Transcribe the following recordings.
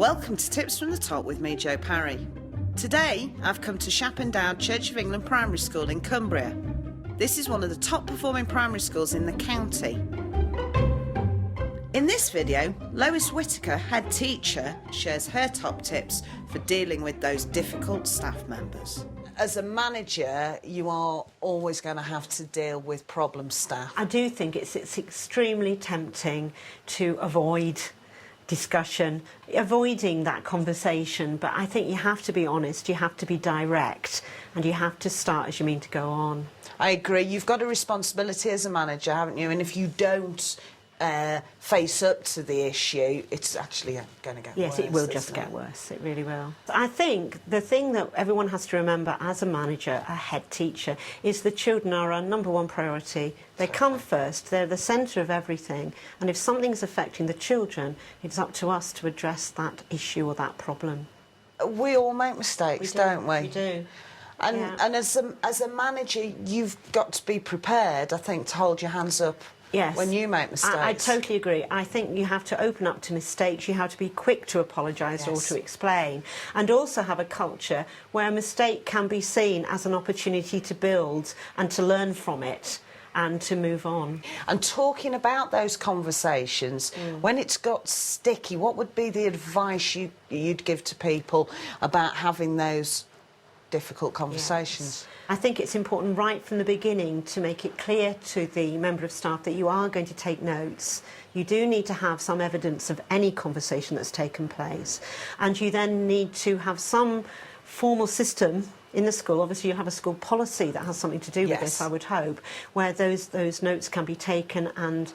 Welcome to Tips from the Top with me, Jo Parry. Today, I've come to Shap Dowd Church of England Primary School in Cumbria. This is one of the top performing primary schools in the county. In this video, Lois Whitaker, head teacher, shares her top tips for dealing with those difficult staff members. As a manager, you are always going to have to deal with problem staff. I do think it's extremely tempting to avoid discussion, avoiding that conversation, but I think you have to be honest, you have to be direct, and you have to start as you mean to go on. I agree. You've got a responsibility as a manager, haven't you? And if you don't face up to the issue, it's actually going to get worse. Yes, it will just get worse. It really will. I think the thing that everyone has to remember as a manager, a head teacher, is the children are our number one priority. They come first. They're the centre of everything. And if something's affecting the children, it's up to us to address that issue or that problem. We all make mistakes, don't we? We do. And, yeah. and as a manager, you've got to be prepared, I think, to hold your hands up. Yes. When you make mistakes. I totally agree. I think you have to open up to mistakes. You have to be quick to apologise or to explain. And also have a culture where a mistake can be seen as an opportunity to build and to learn from it and to move on. And talking about those conversations, when it's got sticky, what would be the advice you'd give to people about having those difficult conversations? Yes. I think it's important right from the beginning to make it clear to the member of staff that you are going to take notes. You do need to have some evidence of any conversation that's taken place, and you then need to have some formal system in the school. Obviously you have a school policy that has something to do with this, I would hope, where those notes can be taken and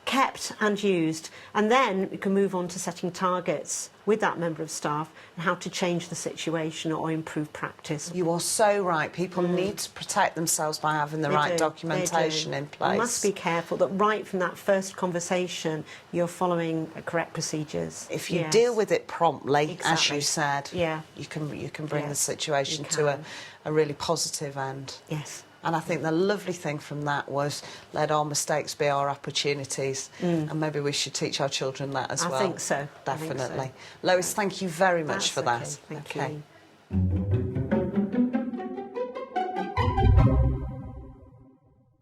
kept and used, and then we can move on to setting targets with that member of staff and how to change the situation or improve practice. You are so right. People need to protect themselves by having the right documentation in place. You must be careful that right from that first conversation you're following correct procedures. If you deal with it promptly, as you said, you can bring the situation to a really positive end. Yes. And I think the lovely thing from that was let our mistakes be our opportunities. And maybe we should teach our children that as well. I think so. Definitely. I think so. Lois, thank you very much for that. Thank you.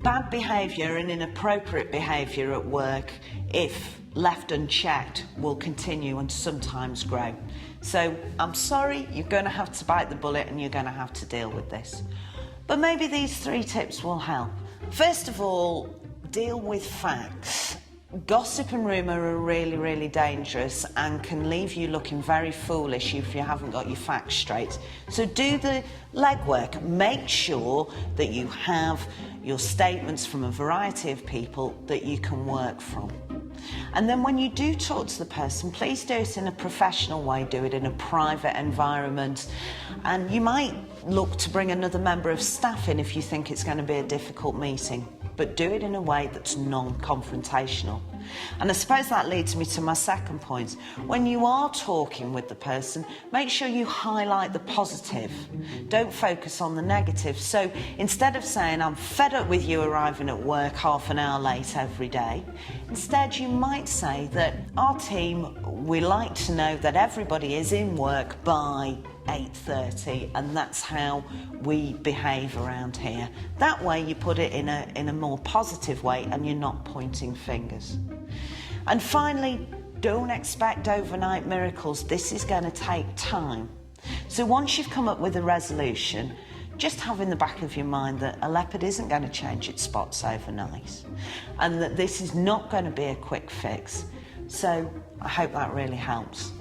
Bad behaviour and inappropriate behaviour at work, if left unchecked, will continue and sometimes grow. So I'm sorry, you're going to have to bite the bullet and you're going to have to deal with this. But maybe these 3 tips will help. First of all, deal with facts. Gossip and rumour are really, really dangerous and can leave you looking very foolish if you haven't got your facts straight. So do the legwork. Make sure that you have your statements from a variety of people that you can work from. And then when you do talk to the person, please do it in a professional way, do it in a private environment. And you might look to bring another member of staff in if you think it's going to be a difficult meeting, but do it in a way that's non-confrontational. And I suppose that leads me to my second point. When you are talking with the person, make sure you highlight the positive. Don't focus on the negative. So instead of saying, I'm fed up with you arriving at work half an hour late every day, instead you might say that our team, we like to know that everybody is in work by 8:30, and that's how we behave around here. That way you put it in a more positive way and you're not pointing fingers. And finally, don't expect overnight miracles. This is going to take time. So once you've come up with a resolution, just have in the back of your mind that a leopard isn't going to change its spots overnight and that this is not going to be a quick fix. So I hope that really helps.